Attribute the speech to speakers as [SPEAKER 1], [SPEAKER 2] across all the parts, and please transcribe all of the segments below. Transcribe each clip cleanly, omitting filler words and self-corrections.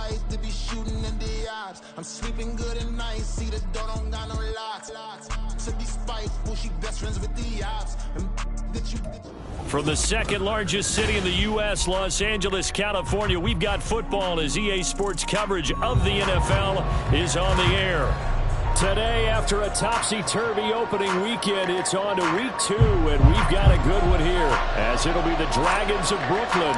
[SPEAKER 1] fight to be shooting in the odds. I'm sleeping good at night, see the door don't got no locks. So despite she best friends with the ops.
[SPEAKER 2] From the second largest city in the U.S., Los Angeles, California, we've got football as EA Sports coverage of the NFL is on the air. Today, after a topsy-turvy opening weekend, it's on to week 2, and we've got a good one here, as it'll be the Dragons of Brooklyn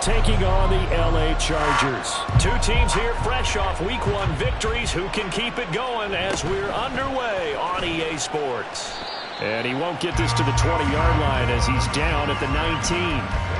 [SPEAKER 2] taking on the L.A. Chargers. Two teams here fresh off week 1 victories who can keep it going as we're underway on EA Sports. And he won't get this to the 20-yard line as he's down at the 19.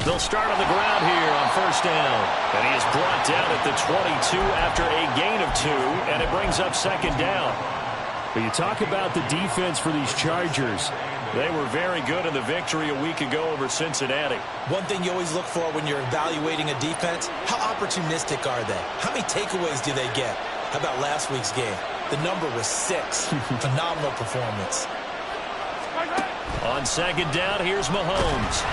[SPEAKER 2] They'll start on the ground here on first down. And he is brought down at the 22 after a gain of 2, and it brings up second down. But you talk about the defense for these Chargers. They were very good in the victory a week ago over Cincinnati.
[SPEAKER 3] One thing you always look for when you're evaluating a defense, how opportunistic are they? How many takeaways do they get? How about last week's game? The number was 6. Phenomenal performance.
[SPEAKER 2] On second down, here's Mahomes.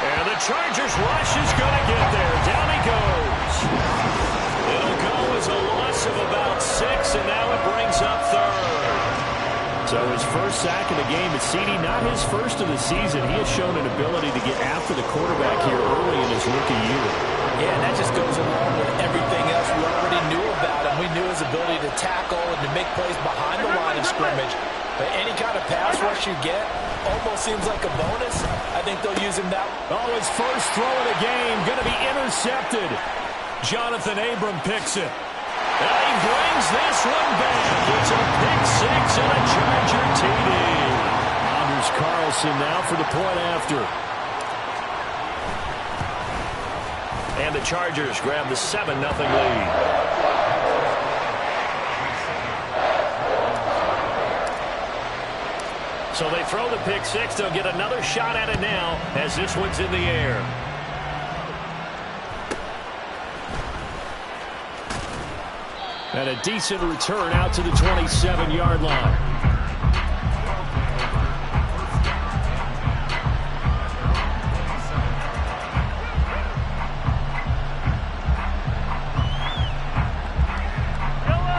[SPEAKER 2] And the Chargers rush is going to get there. Down he goes. It'll go as a loss of about 6, and now it brings up third. So his first sack of the game at CD, not his first of the season. He has shown an ability to get after the quarterback here early in his rookie year.
[SPEAKER 3] Yeah, and that just goes along with everything else we already knew about him. We knew his ability to tackle and to make plays behind the line of scrimmage. But any kind of pass rush you get almost seems like a bonus. I think they'll use him now.
[SPEAKER 2] Oh, his first throw of the game going to be intercepted. Jonathan Abram picks it. And he brings this one back. It's a pick 6 and a Charger TD. Anders Carlson now for the point after. And the Chargers grab the 7-0 lead. So they throw the pick 6. They'll get another shot at it now as this one's in the air. And a decent return out to the 27-yard line.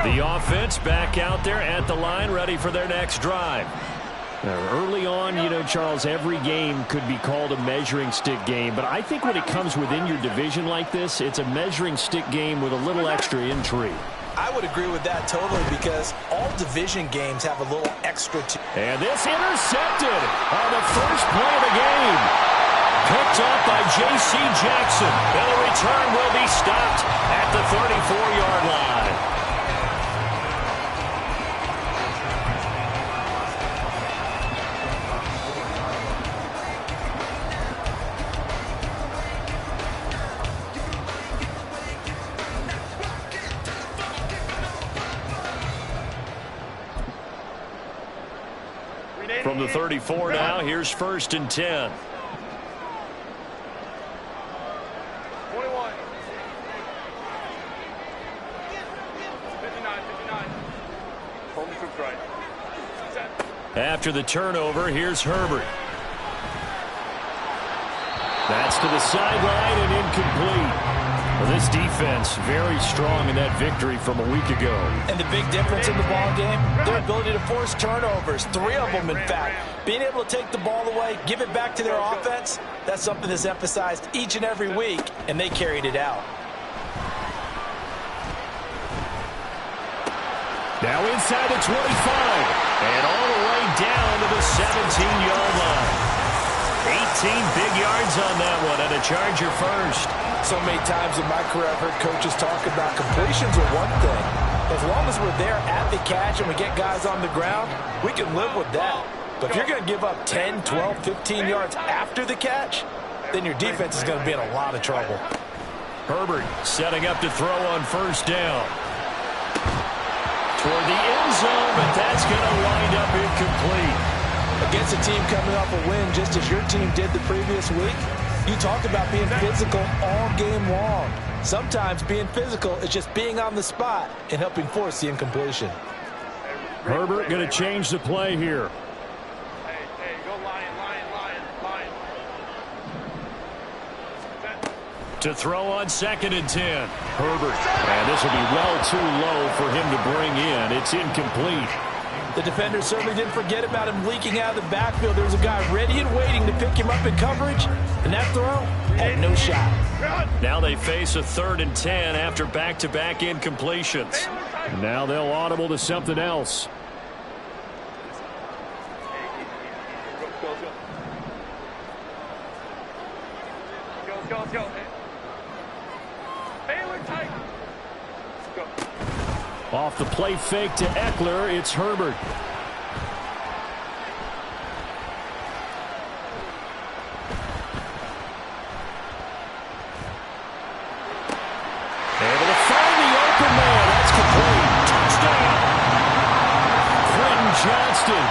[SPEAKER 2] The offense back out there at the line, ready for their next drive. Early on, you know, Charles, every game could be called a measuring stick game. But I think when it comes within your division like this, it's a measuring stick game with a little extra intrigue.
[SPEAKER 3] I would agree with that totally because all division games have a little extra.
[SPEAKER 2] And this intercepted on the first play of the game. Picked up by J.C. Jackson. And the return will be stopped at the 34-yard line. From the 34 now, here's first and 10.
[SPEAKER 4] 21. 59. Hold me to right.
[SPEAKER 2] After the turnover, here's Herbert. That's to the sideline and incomplete. Well, this defense very strong in that victory from a week ago.
[SPEAKER 3] And the big difference in the ball game, their ability to force turnovers, 3 of them in fact. Being able to take the ball away, give it back to their offense, that's something that's emphasized each and every week, and they carried it out.
[SPEAKER 2] Now inside the 25, and all the way down to the 17-yard line. 18 big yards on that one, and a Charger first.
[SPEAKER 3] So many times in my career I've heard coaches talk about completions are one thing. As long as we're there at the catch and we get guys on the ground, we can live with that. But if you're going to give up 10, 12, 15 yards after the catch, then your defense is going to be in a lot of trouble.
[SPEAKER 2] Herbert setting up to throw on first down. toward the end zone, but that's going to wind up incomplete.
[SPEAKER 3] Against a team coming off a win just as your team did the previous week, you talked about being physical all game long. Sometimes being physical is just being on the spot and helping force the incompletion.
[SPEAKER 2] Herbert going to change the play here.
[SPEAKER 4] Hey, go lion.
[SPEAKER 2] To throw on 2nd and 10. Herbert. And this will be well too low for him to bring in. It's incomplete.
[SPEAKER 3] The defender certainly didn't forget about him leaking out of the backfield. There was a guy ready and waiting to pick him up in coverage, and that throw had no shot.
[SPEAKER 2] Now they face a 3rd and 10 after back-to-back incompletions. Now they'll audible to something else.
[SPEAKER 4] Go. Baylor tight. Go.
[SPEAKER 2] Off the play fake to Eckler, it's Herbert. Able to find the open man. That's complete. Touchdown. Quentin Johnston,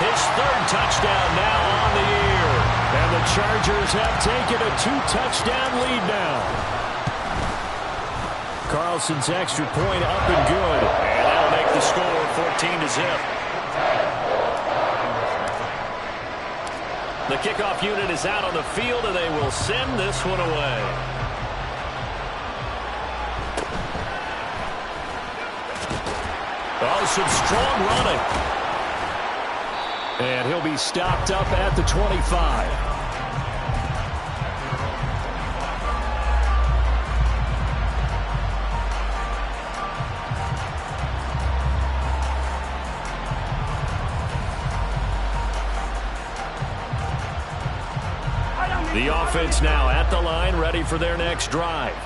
[SPEAKER 2] his 3rd touchdown now on the year. And the Chargers have taken a 2-touchdown lead now. Carlson's extra point up and good. And that'll make the score 14-0. The kickoff unit is out on the field, and they will send this one away. Oh, some strong running. And he'll be stopped up at the 25. The offense now at the line, ready for their next drive.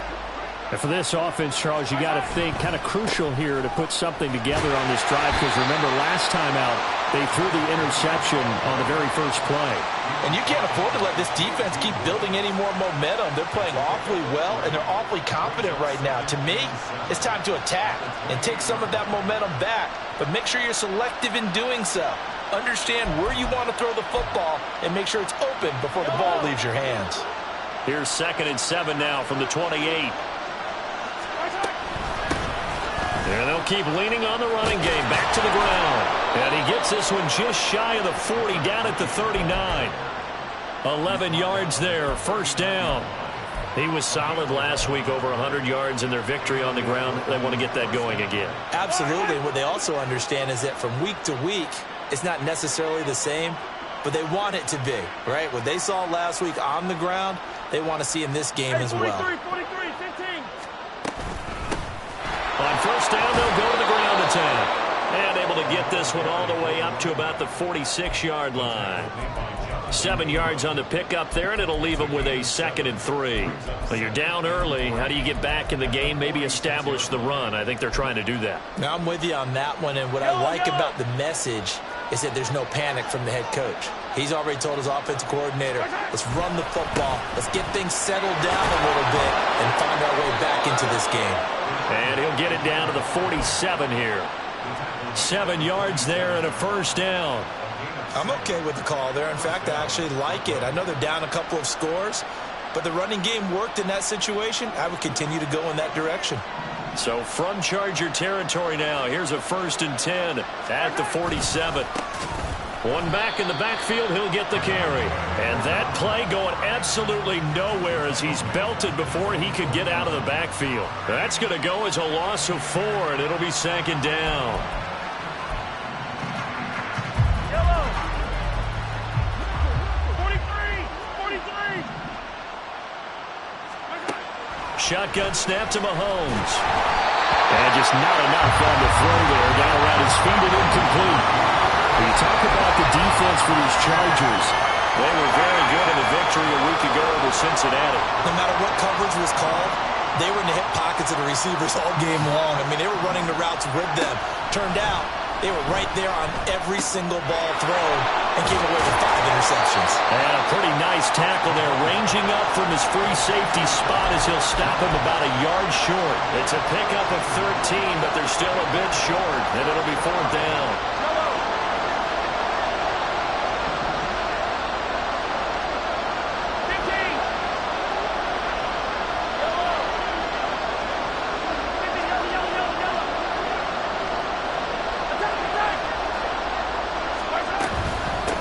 [SPEAKER 2] And for this offense, Charles, you got to think kind of crucial here to put something together on this drive, because remember last time out, they threw the interception on the very first play.
[SPEAKER 3] And you can't afford to let this defense keep building any more momentum. They're playing awfully well, and they're awfully confident right now. To me, it's time to attack and take some of that momentum back, but make sure you're selective in doing so. Understand where you want to throw the football and make sure it's open before the ball leaves your hands.
[SPEAKER 2] Here's 2nd and 7 now from the 28. And they'll keep leaning on the running game. Back to the ground. And he gets this one just shy of the 40, down at the 39. 11 yards there, 1st down. He was solid last week, over 100 yards in their victory on the ground. They want to get that going again.
[SPEAKER 3] Absolutely. What they also understand is that from week to week, it's not necessarily the same, but they want it to be, right? What they saw last week on the ground, they want to see in this game as well.
[SPEAKER 4] 43, 15.
[SPEAKER 2] On 1st down, they'll go to the ground attack. And able to get this one all the way up to about the 46-yard line. 7 yards on the pickup there, and it'll leave them with a 2nd and 3. Well, you're down early. How do you get back in the game, maybe establish the run? I think they're trying to do that.
[SPEAKER 3] Now, I'm with you on that one, and what I like about the message is that there's no panic from the head coach. He's already told his offensive coordinator, let's run the football, let's get things settled down a little bit, and find our way back into this game.
[SPEAKER 2] And he'll get it down to the 47 here. 7 yards there and a 1st down.
[SPEAKER 3] I'm okay with the call there. In fact, I actually like it. I know they're down a couple of scores, but the running game worked in that situation. I would continue to go in that direction.
[SPEAKER 2] So from Charger territory now, here's a 1st and 10 at the 47. One back in the backfield, he'll get the carry. And that play going absolutely nowhere as he's belted before he could get out of the backfield. That's going to go as a loss of 4, and it'll be 2nd down.
[SPEAKER 4] Yellow. 43.
[SPEAKER 2] Shotgun snap to Mahomes. And just not enough on the throw there. Down around his feet and incomplete. When you talk about the defense for these Chargers, they were very good in the victory a week ago over Cincinnati.
[SPEAKER 3] No matter what coverage was called, they were in the hip pockets of the receivers all game long. I mean, they were running the routes with them. Turned out, they were right there on every single ball thrown and came away with 5 interceptions.
[SPEAKER 2] And a pretty nice tackle there. Range lunging up from his free safety spot as he'll stop him about a yard short. It's a pickup of 13, but they're still a bit short, and it'll be 4th down.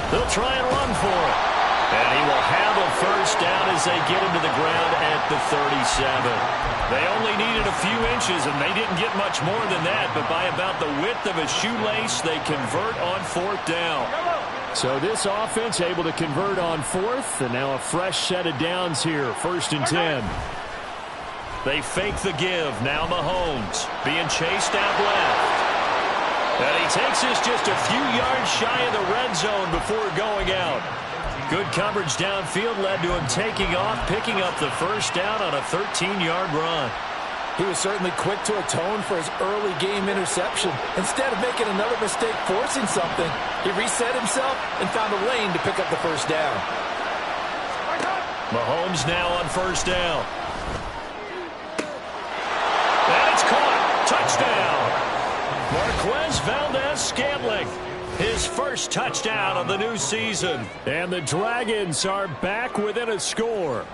[SPEAKER 2] They'll try and run for it. And he will have a first down as they get him to the ground at the 37. They only needed a few inches, and they didn't get much more than that. But by about the width of a shoelace, they convert on 4th down.
[SPEAKER 5] So this offense able to convert on 4th, and now a fresh set of downs here, 1st and 10.
[SPEAKER 2] They fake the give. Now Mahomes being chased out left. And he takes us just a few yards shy of the red zone before going out. Good coverage downfield led to him taking off, picking up the first down on a 13-yard run.
[SPEAKER 3] He was certainly quick to atone for his early game interception. Instead of making another mistake forcing something, he reset himself and found a lane to pick up the first down.
[SPEAKER 2] Mahomes now on first down. And it's caught. Touchdown. Marquez Valdez-Scantling, his first touchdown of the new season.
[SPEAKER 5] And the Dragons are back within a score.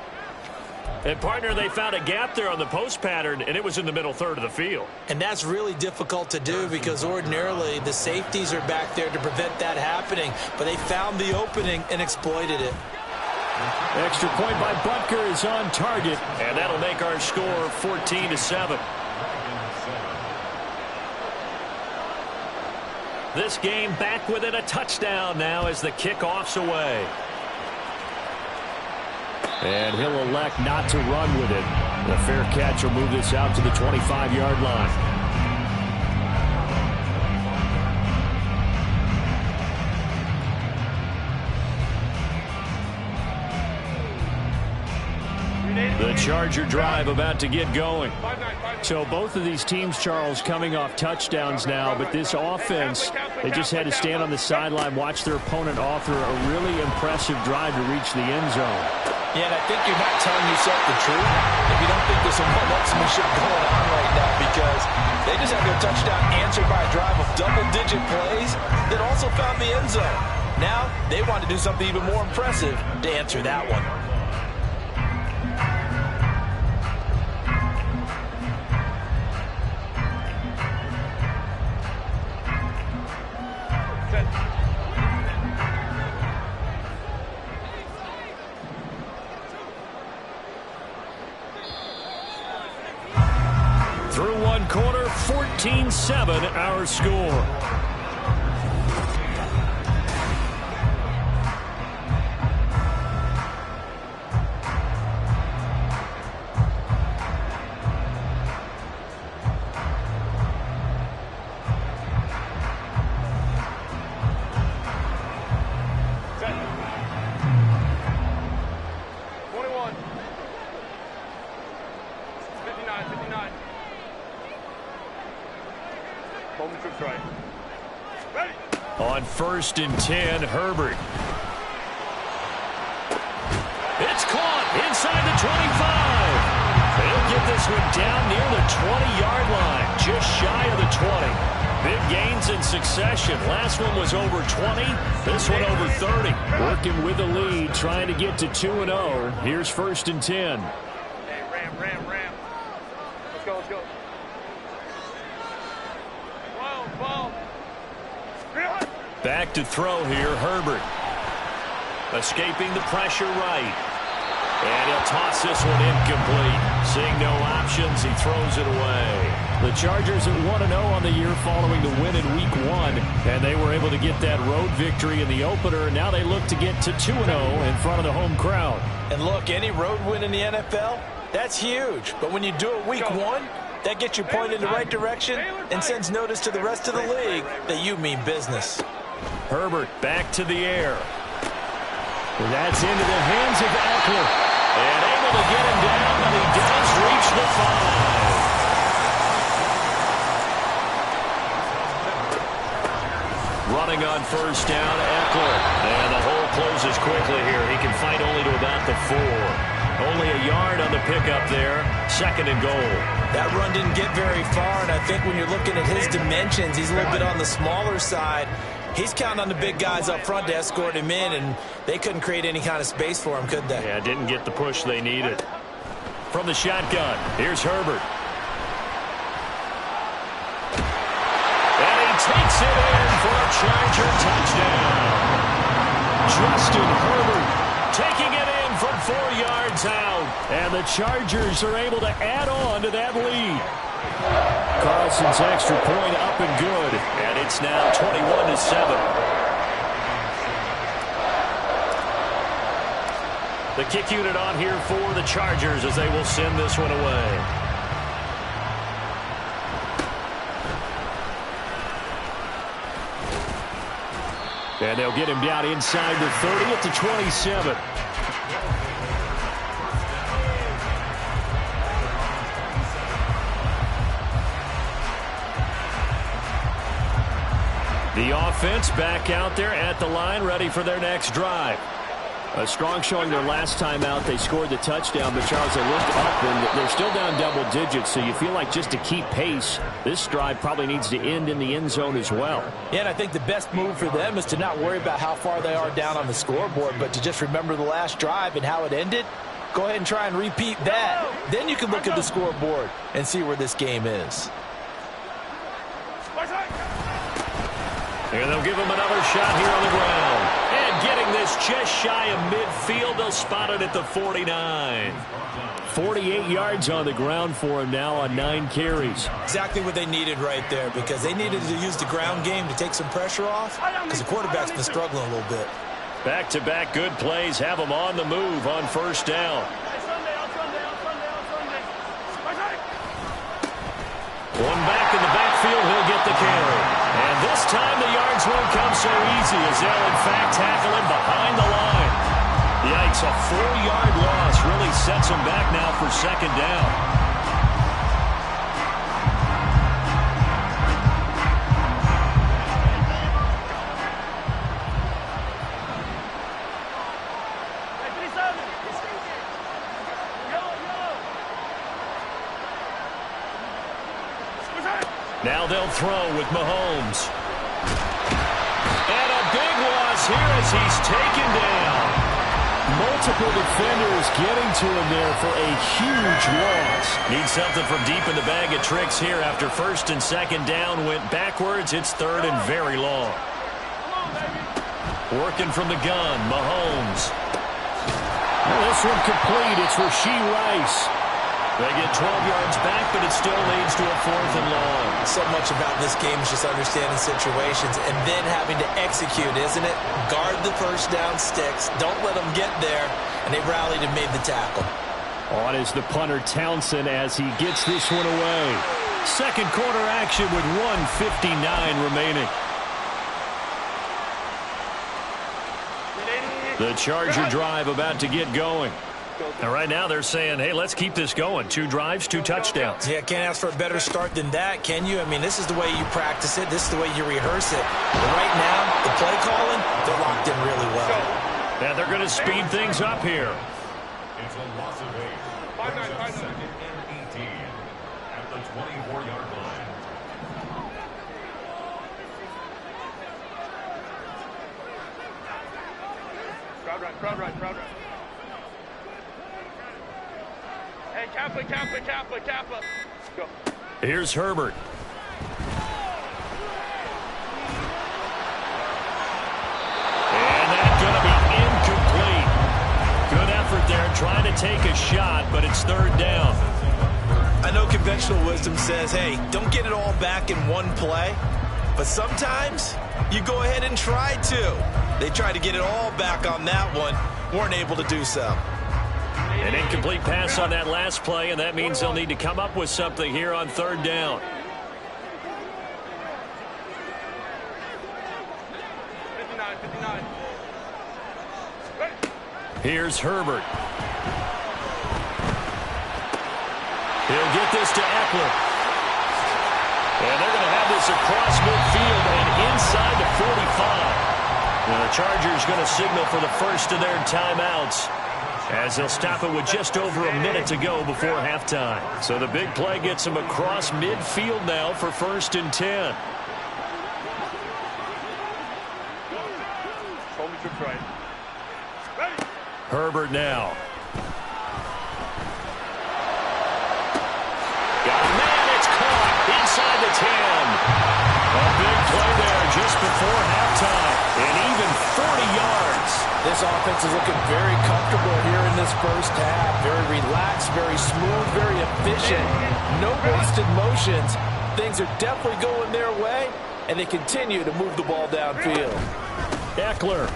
[SPEAKER 2] And, partner, they found a gap there on the post pattern, and it was in the middle third of the field.
[SPEAKER 6] And that's really difficult to do because ordinarily the safeties are back there to prevent that happening. But they found the opening and exploited it.
[SPEAKER 5] Extra point by Butker is on target.
[SPEAKER 2] And that'll make our score 14-7. This game back within a touchdown now as the kickoff's away.
[SPEAKER 5] And he'll elect not to run with it. The fair catch will move this out to the 25-yard line.
[SPEAKER 2] The Charger drive about to get going.
[SPEAKER 5] So both of these teams, Charles, coming off touchdowns now, but this offense, they just had to stand on the sideline, watch their opponent author a really impressive drive to reach the end zone.
[SPEAKER 3] Yeah, and I think you're not telling yourself the truth if you don't think there's some one-upsmanship going on right now, because they just had their touchdown answered by a drive of double-digit plays that also found the end zone. Now they want to do something even more impressive to answer that one.
[SPEAKER 2] Through one quarter, 14-7 our score. On 1st and 10, Herbert. It's caught inside the 25. They'll get this one down near the 20-yard line, just shy of the 20. Big gains in succession. Last one was over 20. This one over 30.
[SPEAKER 5] Working with the lead, trying to get to 2-0. Here's 1st and 10.
[SPEAKER 4] Hey, ram. Let's go. Ball.
[SPEAKER 2] Back to throw here, Herbert. Escaping the pressure right. And he'll toss this one incomplete. Seeing no options, he throws it away.
[SPEAKER 5] The Chargers at 1-0 on the year following the win in Week 1. And they were able to get that road victory in the opener. And now they look to get to 2-0 in front of the home crowd.
[SPEAKER 3] And look, any road win in the NFL, that's huge. But when you do it Week 1, that gets you pointed in the right direction and sends notice to the rest of the league that you mean business.
[SPEAKER 2] Herbert back to the air.
[SPEAKER 5] And that's into the hands of Eckler.
[SPEAKER 2] And able to get him down, but he does reach the 5. Running on 1st down, Eckler. And the hole closes quickly here. He can fight only to about the 4. Only a yard on the pickup there. 2nd and goal.
[SPEAKER 6] That run didn't get very far, and I think when you're looking at his dimensions, he's a little bit on the smaller side. He's counting on the big guys up front to escort him in, and they couldn't create any kind of space for him, could they?
[SPEAKER 2] Yeah, didn't get the push they needed. From the shotgun, here's Herbert. And he takes it in for a Charger touchdown. Justin Herbert taking it in from 4 yards out. And the Chargers are able to add on to that lead. Carlson's extra point up and good. And it's now 21-7. The kick unit on here for the Chargers as they will send this one away. And they'll get him down inside the 30 at the 27. The offense back out there at the line, ready for their next drive. A strong showing their last time out. They scored the touchdown, but Charles, they looked up, and they're still down double digits, so you feel like just to keep pace, this drive probably needs to end in the end zone as well.
[SPEAKER 6] Yeah, and I think the best move for them is to not worry about how far they are down on the scoreboard, but to just remember the last drive and how it ended. Go ahead and try and repeat that. Then you can look at the scoreboard and see where this game is.
[SPEAKER 2] And they'll give him another shot here on the ground. And getting this just shy of midfield, they'll spot it at the 49. 48 yards on the ground for him now on 9 carries.
[SPEAKER 6] Exactly what they needed right there, because they needed to use the ground game to take some pressure off, because the quarterback's been struggling a little bit.
[SPEAKER 2] Back-to-back good plays have them on the move on 1st down. One back in the backfield, he'll get the carry. And this time the yards won't come so easy as they'll in fact tackle him behind the line. Yikes, a 4-yard loss really sets him back now for 2nd down. Now they'll throw with Mahomes. And a big loss here as he's taken down.
[SPEAKER 5] Multiple defenders getting to him there for a huge loss.
[SPEAKER 2] Need something from deep in the bag of tricks here after 1st and 2nd down went backwards. It's 3rd and very long. Working from the gun, Mahomes.
[SPEAKER 5] Well, this one complete. It's Rashee Rice.
[SPEAKER 2] They get 12 yards back, but it still leads to a 4th and long.
[SPEAKER 6] So much about this game is just understanding situations and then having to execute, isn't it? Guard the 1st down sticks. Don't let them get there. And they rallied and made the tackle.
[SPEAKER 5] On is the punter Townsend as he gets this one away.
[SPEAKER 2] 2nd quarter action with 1:59 remaining. The Charger drive about to get going. And right now they're saying, hey, let's keep this going. 2 drives, 2 touchdowns.
[SPEAKER 6] Yeah, can't ask for a better start than that, can you? I mean, this is the way you practice it. This is the way you rehearse it. But right now, the play calling, they're locked in really well.
[SPEAKER 2] And they're going to speed things up here.
[SPEAKER 7] It's a loss of 8. 2nd and 18 at the 24-yard line.
[SPEAKER 4] Crowd run. Hey, Kappa. Go.
[SPEAKER 2] Here's Herbert. And that's going to be incomplete. Good effort there trying to take a shot, but it's 3rd down.
[SPEAKER 6] I know conventional wisdom says, hey, don't get it all back in one play. But sometimes you go ahead and try to. They tried to get it all back on that one. Weren't able to do so.
[SPEAKER 2] An incomplete pass on that last play, and that means they'll need to come up with something here on 3rd down.
[SPEAKER 4] 59.
[SPEAKER 2] Here's Herbert. He'll get this to Eckler. And they're going to have this across midfield and inside the 45. And the Chargers going to signal for the first of their timeouts. as they'll stop it with just over a minute to go before halftime. So the big play gets them across midfield now for 1st and 10. Herbert now. Got a man, it's caught inside the 10. A big play there just before halftime, and even 40 yards.
[SPEAKER 3] This offense is looking very comfortable here in this first half. Very relaxed, very smooth, very efficient. No wasted motions. Things are definitely going their way, and they continue to move the ball downfield.
[SPEAKER 2] Eckler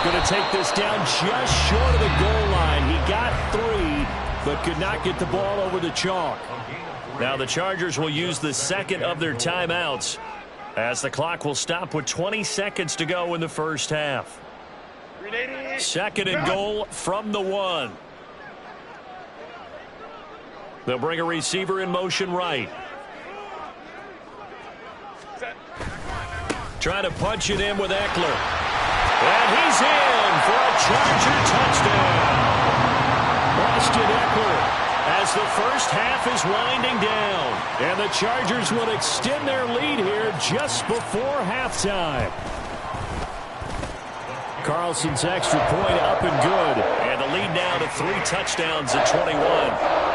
[SPEAKER 2] going to take this down just short of the goal line. He got 3, but could not get the ball over the chalk. Now the Chargers will use the second of their timeouts as the clock will stop with 20 seconds to go in the first half. 2nd and goal from the 1. They'll bring a receiver in motion right. Trying to punch it in with Eckler. And he's in for a Charger touchdown. Austin Eckler, as the first half is winding down. And the Chargers will extend their lead here just before halftime. Carlson's extra point up and good. And the lead now to 3 touchdowns at 21.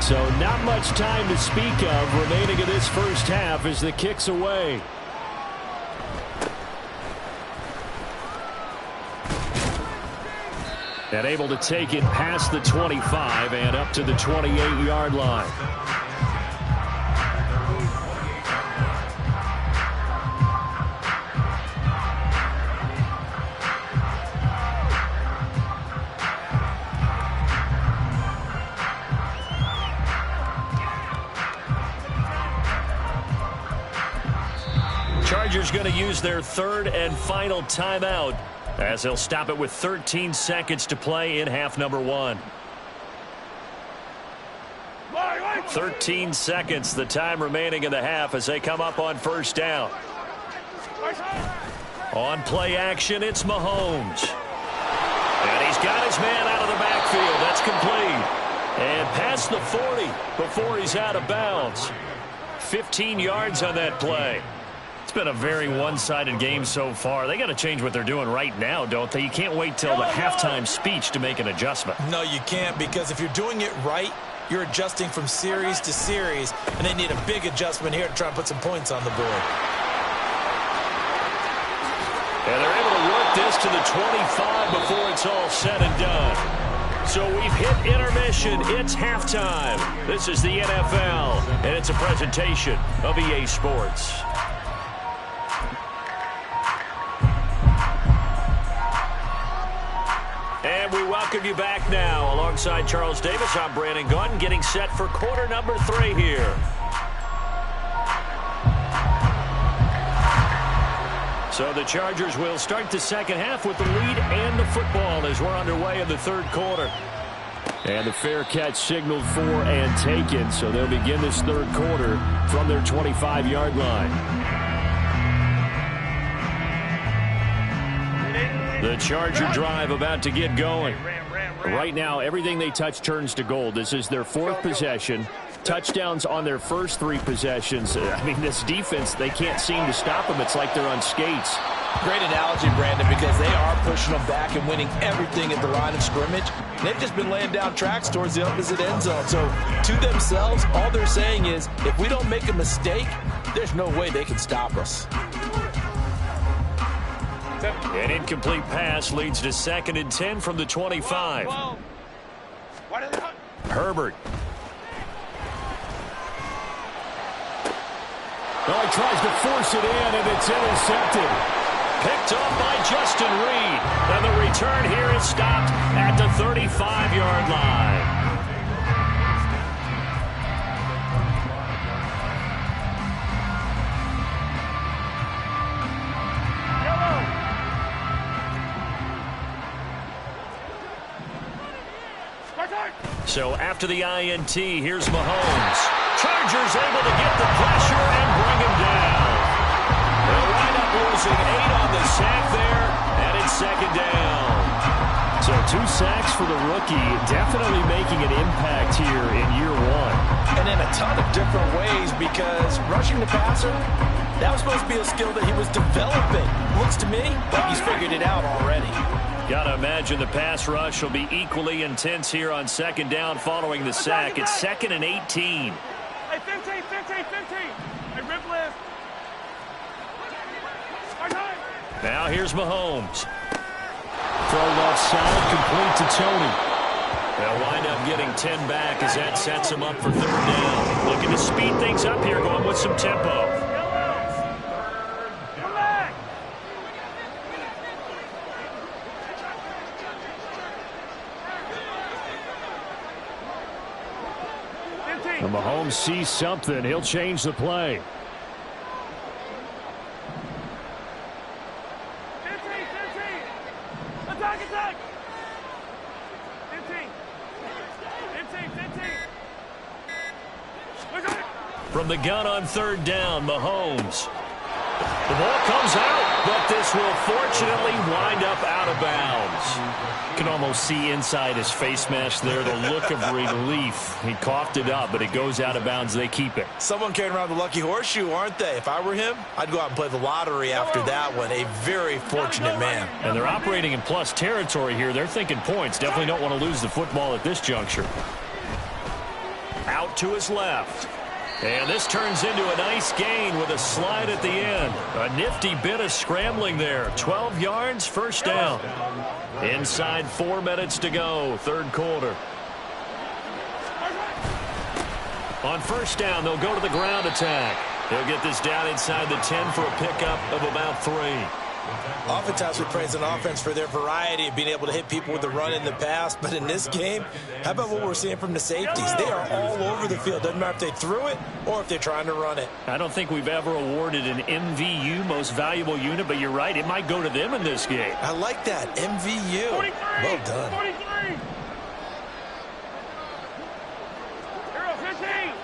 [SPEAKER 2] So not much time to speak of remaining in this first half as the kick's away. And able to take it past the 25 and up to the 28-yard line. Chargers going to use their 3rd and final timeout as they'll stop it with 13 seconds to play in half number 1. 13 seconds, the time remaining in the half as they come up on 1st down. On play action, it's Mahomes. And he's got his man out of the backfield. That's complete. And past the 40 before he's out of bounds. 15 yards on that play. It's been a very one-sided game so far. They got to change what they're doing right now, don't they? You can't wait till the halftime speech to make an adjustment.
[SPEAKER 6] No, you can't, because if you're doing it right, you're adjusting from series to series, and they need a big adjustment here to try and put some points on the board.
[SPEAKER 2] And they're able to work this to the 25 before it's all said and done. So we've hit intermission. It's halftime. This is the NFL, and it's a presentation of EA Sports. And we welcome you back now. Alongside Charles Davis, I'm Brandon Gaudin, getting set for quarter number 3 here. So the Chargers will start the second half with the lead and the football as we're underway in the 3rd quarter. And the fair catch signaled for and taken, so they'll begin this 3rd quarter from their 25-yard line. The Charger drive about to get going. Right now, everything they touch turns to gold. This is their 4th possession. Touchdowns on their first 3 possessions. I mean, this defense, they can't seem to stop them. It's like they're on skates.
[SPEAKER 3] Great analogy, Brandon, because they are pushing them back and winning everything at the line of scrimmage. They've just been laying down tracks towards the opposite end zone. So, to themselves, all they're saying is, if we don't make a mistake, there's no way they can stop us.
[SPEAKER 2] An incomplete pass leads to 2nd and 10 from the 25. Herbert.
[SPEAKER 5] Oh, he tries to force it in, and it's intercepted.
[SPEAKER 2] Picked off by Justin Reed. And the return here is stopped at the 35-yard line. So after the INT, here's Mahomes. Chargers able to get the pressure and bring him down. They'll wind up losing 8 on the sack there, and it's second down.
[SPEAKER 5] So 2 sacks for the rookie, definitely making an impact here in year 1.
[SPEAKER 3] And in a ton of different ways, because rushing the passer, that was supposed to be a skill that he was developing. Looks to me like he's figured it out already.
[SPEAKER 2] Got to imagine the pass rush will be equally intense here on second down following the sack. It's 2nd and 18.
[SPEAKER 4] Hey, 15. Hey, rip left.
[SPEAKER 2] Now here's Mahomes.
[SPEAKER 5] Throw left side, complete to Tony.
[SPEAKER 2] They'll wind up getting 10 back as that sets him up for 3rd down. Looking to speed things up here, going with some tempo.
[SPEAKER 4] Come back.
[SPEAKER 5] And Mahomes sees something. He'll change the play.
[SPEAKER 4] 15. Attack. 15.
[SPEAKER 2] From the gun on 3rd down, Mahomes. The ball comes out, but this will fortunately wind up out of bounds. You can almost see inside his face mask there the look of relief. He coughed it up, but it goes out of bounds. They keep it.
[SPEAKER 6] Someone carrying around the lucky horseshoe, aren't they? If I were him, I'd go out and play the lottery after that one. A very fortunate man.
[SPEAKER 2] And they're operating in plus territory here. They're thinking points. Definitely don't want to lose the football at this juncture. Out to his left. And this turns into a nice gain with a slide at the end. A nifty bit of scrambling there. 12 yards, 1st down. Inside 4 minutes to go, 3rd quarter. On 1st down, they'll go to the ground attack. They'll get this down inside the 10 for a pickup of about 3.
[SPEAKER 6] Oftentimes we praise an offense for their variety of being able to hit people with the run in the pass, but in this game, how about what we're seeing from the safeties? They are all over the field. Doesn't matter if they threw it or if they're trying to run it.
[SPEAKER 2] I don't think we've ever awarded an MVU, most valuable unit, but you're right, it might go to them in this game.
[SPEAKER 6] I like that, MVU.
[SPEAKER 4] 43.
[SPEAKER 6] Well done.
[SPEAKER 4] 43. Hero, 15.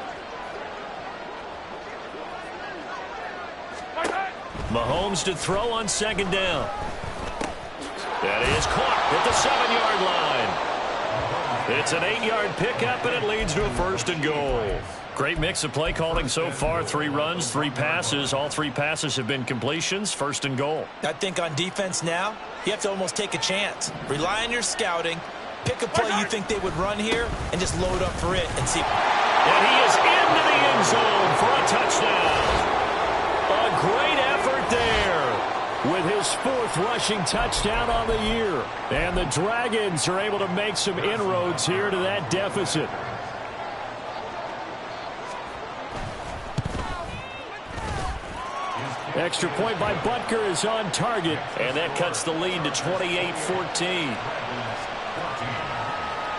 [SPEAKER 2] Mahomes to throw on 2nd down. That is caught at the 7-yard line. It's an 8-yard pickup, and it leads to a 1st and goal. Great mix of play calling so far. 3 runs, 3 passes. All 3 passes have been completions. 1st and goal.
[SPEAKER 6] I think on defense now, you have to almost take a chance. Rely on your scouting. Pick a play you think they would run here and just load up for it and see.
[SPEAKER 2] And he is into the end zone for a touchdown. A great effort there with his 4th rushing touchdown on the year. And the Dragons are able to make some inroads here to that deficit. Extra point by Butker is on target. And that cuts the lead to 28-14.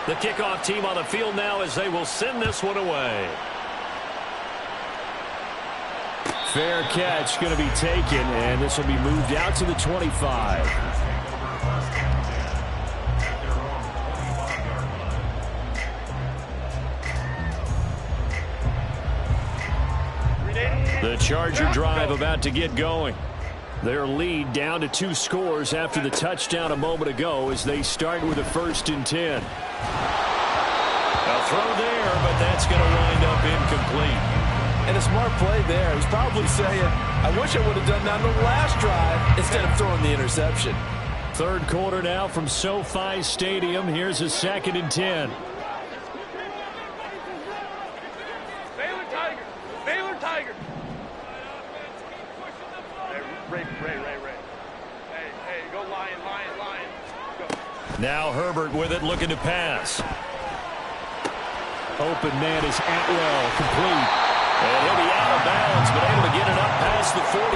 [SPEAKER 2] The kickoff team on the field now as they will send this one away.
[SPEAKER 5] Fair catch going to be taken, and this will be moved out to the 25. The Charger drive about to get going. Their lead down to 2 scores after the touchdown a moment ago as they start with a 1st and 10.
[SPEAKER 2] A throw there, but that's going to wind up incomplete.
[SPEAKER 3] And a smart play there. He's probably saying, I wish I would have done that on the last drive instead of throwing the interception.
[SPEAKER 5] 3rd quarter now from SoFi Stadium. Here's a 2nd and 10.
[SPEAKER 4] Baylor Tiger. Ray. Hey, go Lion. Go.
[SPEAKER 2] Now Herbert with it, looking to pass.
[SPEAKER 5] Open man is Atwell, complete.
[SPEAKER 2] And he'll be out of bounds, but able to get it up past the 45.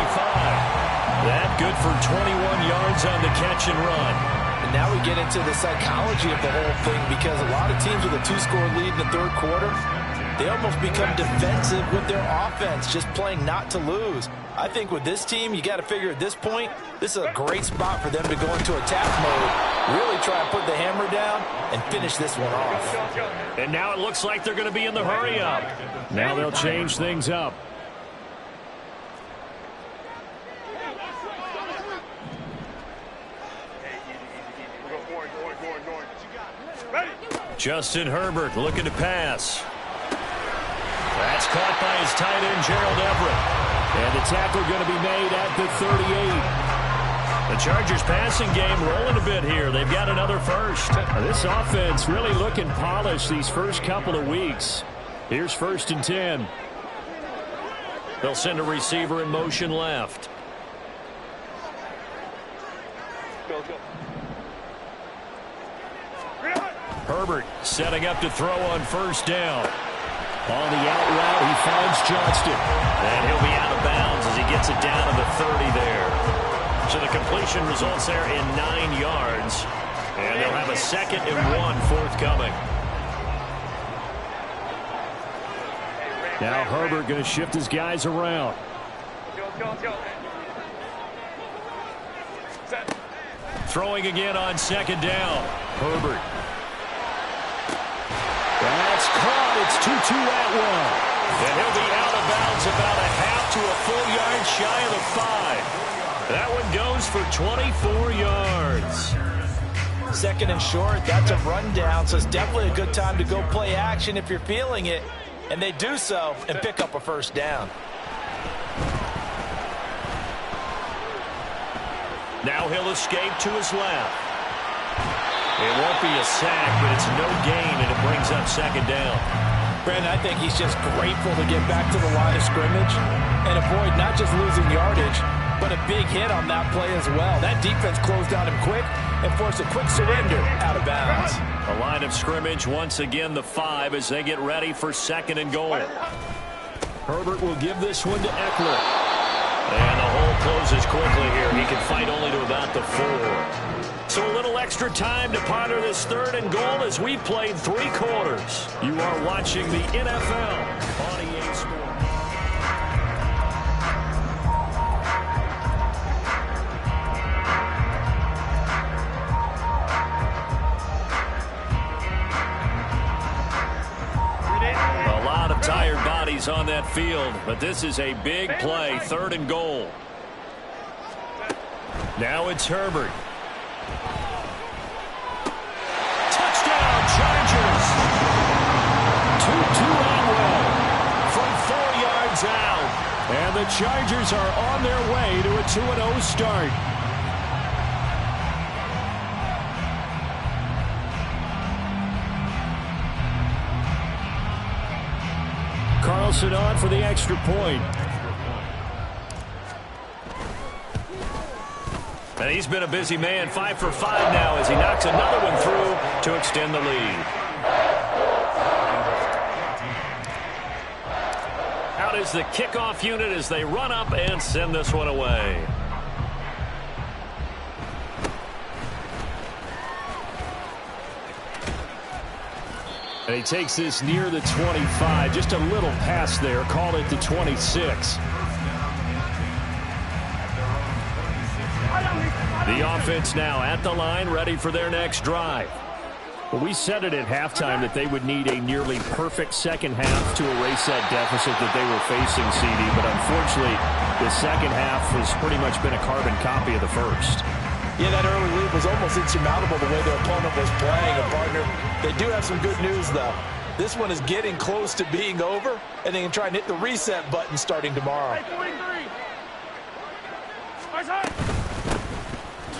[SPEAKER 2] That good for 21 yards on the catch and run.
[SPEAKER 3] And now we get into the psychology of the whole thing, because a lot of teams with a 2-score lead in the 3rd quarter, they almost become defensive with their offense, just playing not to lose. I think with this team, you got to figure at this point, this is a great spot for them to go into attack mode, really try and put the hammer down and finish this one off.
[SPEAKER 2] And now it looks like they're going to be in the hurry-up.
[SPEAKER 5] Now they'll change things up.
[SPEAKER 2] Justin Herbert looking to pass. That's caught by his tight end, Gerald Everett.
[SPEAKER 5] And the tackle going to be made at the 38.
[SPEAKER 2] The Chargers passing game rolling a bit here. They've got another first.
[SPEAKER 5] This offense really looking polished these first couple of weeks. Here's 1st and 10.
[SPEAKER 2] They'll send a receiver in motion left. Herbert setting up to throw on 1st down.
[SPEAKER 5] On the out route, he finds Johnston.
[SPEAKER 2] And he'll be out of bounds as he gets it down to the 30 there. So the completion results there in 9 yards. And they'll have a 2nd and 1 forthcoming.
[SPEAKER 5] Now Herbert going to shift his guys around.
[SPEAKER 2] Throwing again on 2nd down. Herbert.
[SPEAKER 5] That's caught. It's Tutu Atwell.
[SPEAKER 2] And he'll be out of bounds about a half to a full yard shy of the 5. That one goes for 24 yards.
[SPEAKER 3] 2nd and short, that's a rundown, so it's definitely a good time to go play action if you're feeling it. And they do so and pick up a 1st down.
[SPEAKER 2] Now he'll escape to his left. It won't be a sack, but it's no gain, and it brings up 2nd down.
[SPEAKER 3] Brandon, I think he's just grateful to get back to the line of scrimmage and avoid not just losing yardage, but a big hit on that play as well. That defense closed on him quick and forced a quick surrender out of bounds.
[SPEAKER 2] The line of scrimmage, once again, the 5 as they get ready for 2nd and goal.
[SPEAKER 5] Herbert will give this one to Eckler.
[SPEAKER 2] And the hole closes quickly here. He can fight only to about the 4. So a little extra time to ponder this 3rd and goal as we played 3 quarters. You are watching the NFL on EA Sports. A lot of tired bodies on that field, but this is a big play, 3rd and goal. Now it's Herbert. Chargers.
[SPEAKER 5] Tutu Atwell from 4 yards out. And the Chargers are on their way to a 2-0 start. Carlson on for the extra point.
[SPEAKER 2] And he's been a busy man, 5 for 5 now as he knocks another one through to extend the lead. Out is the kickoff unit as they run up and send this one away.
[SPEAKER 5] And he takes this near the 25. Just a little pass there. Call it the 26.
[SPEAKER 2] The offense now at the line, ready for their next drive.
[SPEAKER 5] Well, we said it at halftime that they would need a nearly perfect second half to erase that deficit that they were facing, CD. But unfortunately, the second half has pretty much been a carbon copy of the first.
[SPEAKER 3] Yeah, that early lead was almost insurmountable the way their opponent was playing. And, partner, they do have some good news, though. This one is getting close to being over, and they can try and hit the reset button starting tomorrow.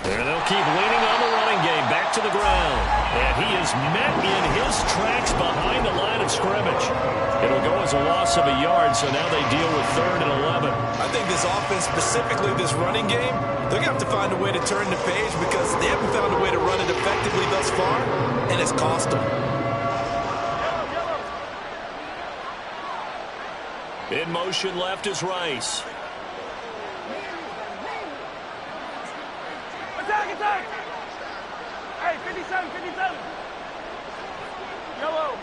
[SPEAKER 2] And they'll keep leaning on the running game back to the ground. And he is met in his tracks behind the line of scrimmage. It'll go as a loss of a yard, so now they deal with 3rd and 11.
[SPEAKER 6] I think this offense, specifically this running game, they're going to have to find a way to turn the page because they haven't found a way to run it effectively thus far, and it's cost them.
[SPEAKER 2] In motion left is Rice.
[SPEAKER 4] Attack, attack! Hey, 57, 57! Yellow!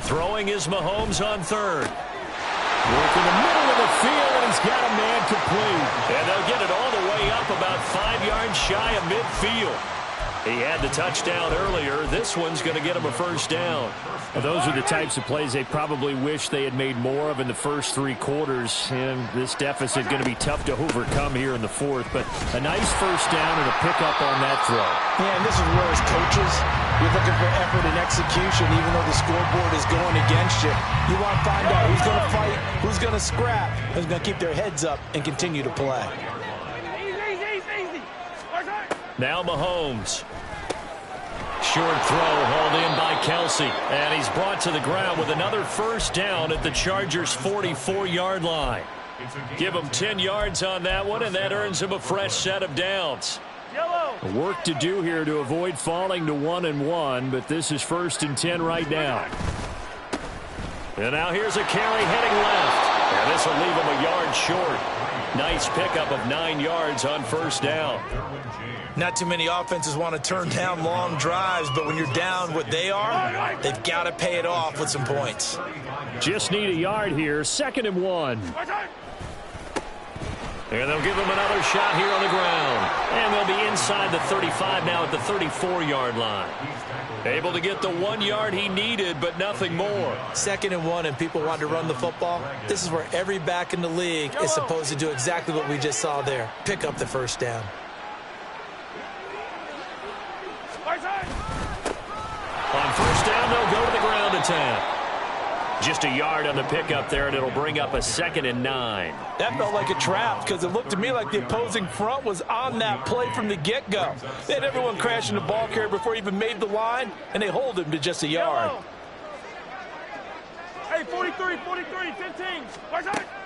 [SPEAKER 2] Throwing is Mahomes on third.
[SPEAKER 5] Work in the middle of the field, and he's got a man complete.
[SPEAKER 2] And they'll get it all the way up about 5 yards shy of midfield. He had the touchdown earlier. This one's going to get him a first down.
[SPEAKER 5] Well, those are the types of plays they probably wish they had made more of in the first 3 quarters. And this deficit going to be tough to overcome here in the fourth. But a nice first down and a pickup on that throw.
[SPEAKER 3] Yeah, and this is where as coaches, you're looking for effort and execution, even though the scoreboard is going against you. You want to find out who's going to fight, who's going to scrap, who's going to keep their heads up and continue to play.
[SPEAKER 2] Now Mahomes. Short throw hauled in by Kelsey. And he's brought to the ground with another first down at the Chargers' 44-yard line. Give him 10 yards on that one, and that earns him a fresh set of downs.
[SPEAKER 5] Work to do here to avoid falling to 1-1, but this is 1st and 10 right now.
[SPEAKER 2] And now here's a carry heading left. And this will leave him a yard short. Nice pickup of 9 yards on first down.
[SPEAKER 6] Not too many offenses want to turn down long drives, but when you're down what they are, they've got to pay it off with some points.
[SPEAKER 5] Just need a yard here. 2nd and 1.
[SPEAKER 2] And they'll give him another shot here on the ground. And they'll be inside the 35 now at the 34-yard line. Able to get the 1 yard he needed, but nothing more.
[SPEAKER 6] 2nd and 1, and people want to run the football. This is where every back in the league is supposed to do exactly what we just saw there. Pick up the first down.
[SPEAKER 2] On first down, they'll go to the ground attack. Just a yard on the pickup there, and it'll bring up a 2nd and 9.
[SPEAKER 3] That felt like a trap because it looked to me like the opposing front was on that play from the get-go. They had everyone crashing the ball carrier before he even made the line, and they hold him to just a yard.
[SPEAKER 4] Hey, 43, 15.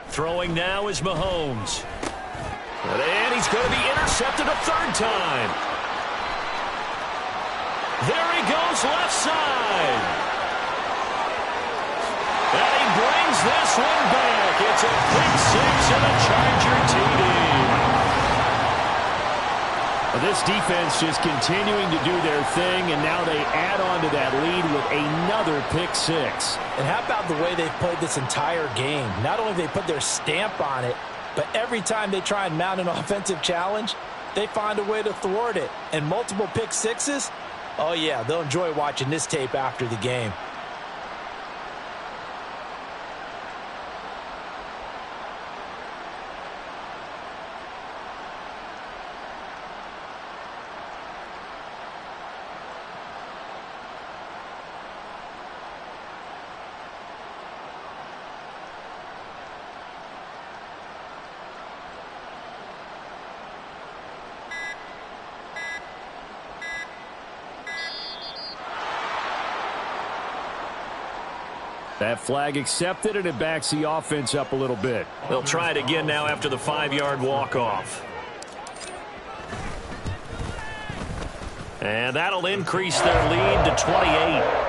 [SPEAKER 2] Throwing now is Mahomes. And he's going to be intercepted a 3rd time. There he goes, left side. And he brings this one back. It's a quick 6 and a Charger TD.
[SPEAKER 5] This defense just continuing to do their thing, and now they add on to that lead with another pick 6.
[SPEAKER 3] And how about the way they've played this entire game? Not only have they put their stamp on it, but every time they try and mount an offensive challenge, they find a way to thwart it. And multiple pick 6s, oh yeah, they'll enjoy watching this tape after the game.
[SPEAKER 5] That flag accepted, and it backs the offense up a little bit.
[SPEAKER 2] They'll try it again now after the 5-yard walk-off. And that'll increase their lead to 28.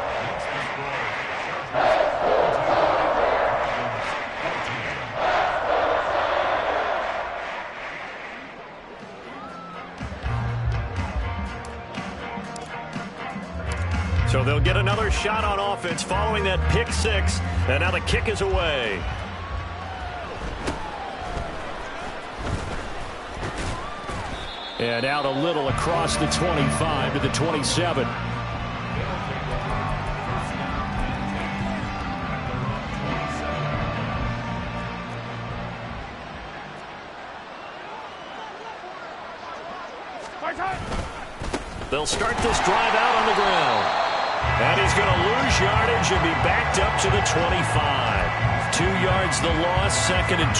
[SPEAKER 2] So they'll get another shot on offense following that pick 6. And now the kick is away.
[SPEAKER 5] And out a little across the 25 to the 27.
[SPEAKER 2] They'll start this drive out on the ground. And he's going to lose yardage and be backed up to the 25. 2 yards the loss, 2nd and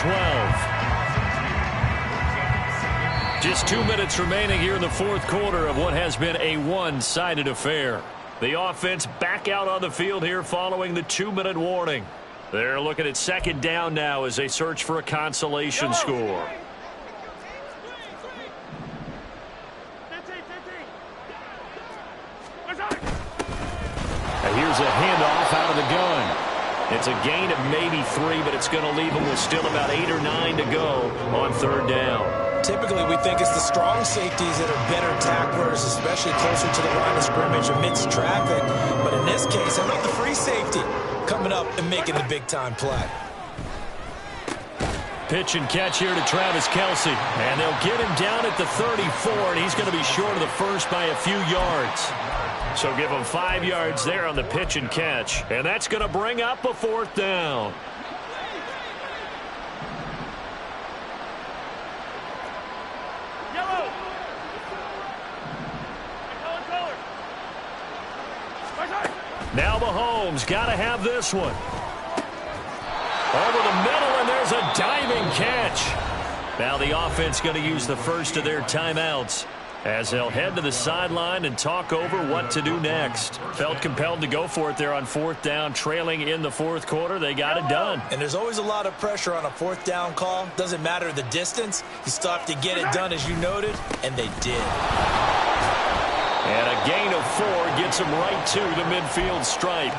[SPEAKER 2] 12. Just 2 minutes remaining here in the fourth quarter of what has been a one-sided affair. The offense back out on the field here following the 2-minute warning. They're looking at 2nd down now as they search for a consolation score.
[SPEAKER 5] Here's a handoff out of the gun.
[SPEAKER 2] It's a gain of maybe 3, but it's going to leave them with still about 8 or 9 to go on 3rd down.
[SPEAKER 3] Typically, we think it's the strong safeties that are better tacklers, especially closer to the line of scrimmage amidst traffic. But in this case, how about the free safety coming up and making the big-time play?
[SPEAKER 2] Pitch and catch here to Travis Kelce. And they'll get him down at the 34, and he's going to be short of the first by a few yards. So give him 5 yards there on the pitch and catch. And that's going to bring up a 4th down. Now Mahomes got to have this one. Over the middle, and there's a diving catch. Now the offense going to use the first of their timeouts as they'll head to the sideline and talk over what to do next. Felt compelled to go for it there on 4th down, trailing in the 4th quarter. They got it done.
[SPEAKER 3] And there's always a lot of pressure on a 4th down call. Doesn't matter the distance. You still have to get it done, as you noted, and they did.
[SPEAKER 2] And a gain of 4 gets him right to the midfield stripe.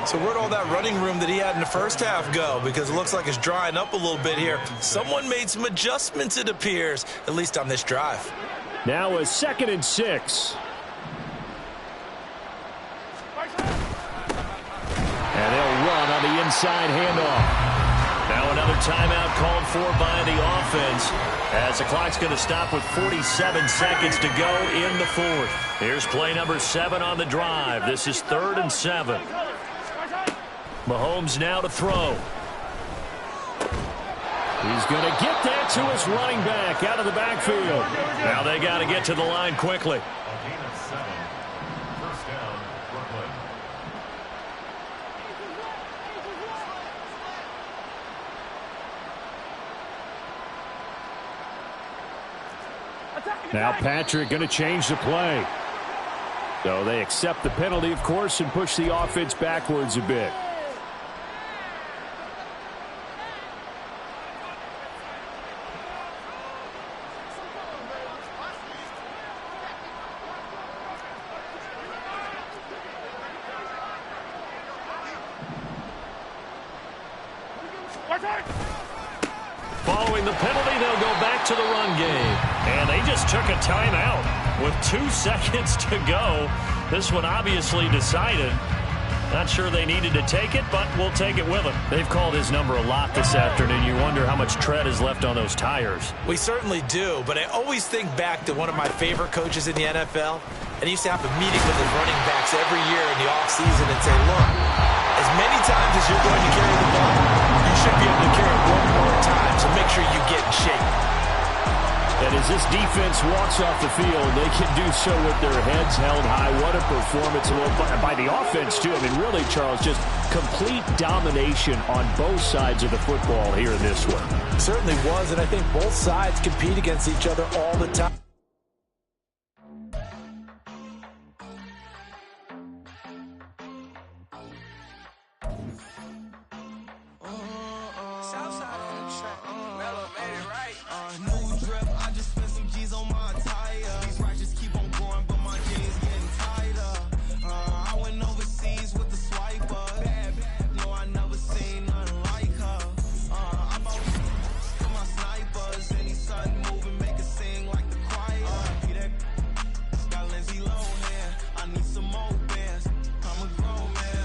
[SPEAKER 6] So where'd all that running room that he had in the first half go? Because it looks like it's drying up a little bit here. Someone made some adjustments, it appears, at least on this drive.
[SPEAKER 5] Now a 2nd and 6. And they'll run on the inside handoff.
[SPEAKER 2] Now another timeout called for by the offense as the clock's going to stop with 47 seconds to go in the 4th. Here's play number 7 on the drive. This is 3rd and 7. Mahomes now to throw.
[SPEAKER 5] He's going to get that to his running back out of the backfield.
[SPEAKER 2] Now they got to get to the line quickly.
[SPEAKER 7] A gain of 7. First down, Brooklyn.
[SPEAKER 5] Now Patrick going to change the play. So they accept the penalty, of course, and push the offense backwards a bit.
[SPEAKER 2] Following the penalty, they'll go back to the run game. And they just took a timeout with 2 seconds to go. This one obviously decided. Not sure they needed to take it, but we'll take it with them. They've called his number a lot this afternoon. You wonder how much tread is left on those tires.
[SPEAKER 6] We certainly do, but I always think back to one of my favorite coaches in the NFL. And he used to have a meeting with his running backs every year in the offseason and say, look, as many times as you're going to carry the ball, you should be able to carry it 1 more time, so make sure you get in shape.
[SPEAKER 5] And as this defense walks off the field, they can do so with their heads held high. What a performance by the offense, too. I mean, really, Charles, just complete domination on both sides of the football here in this one.
[SPEAKER 3] Certainly was, and I think both sides compete against each other all the time.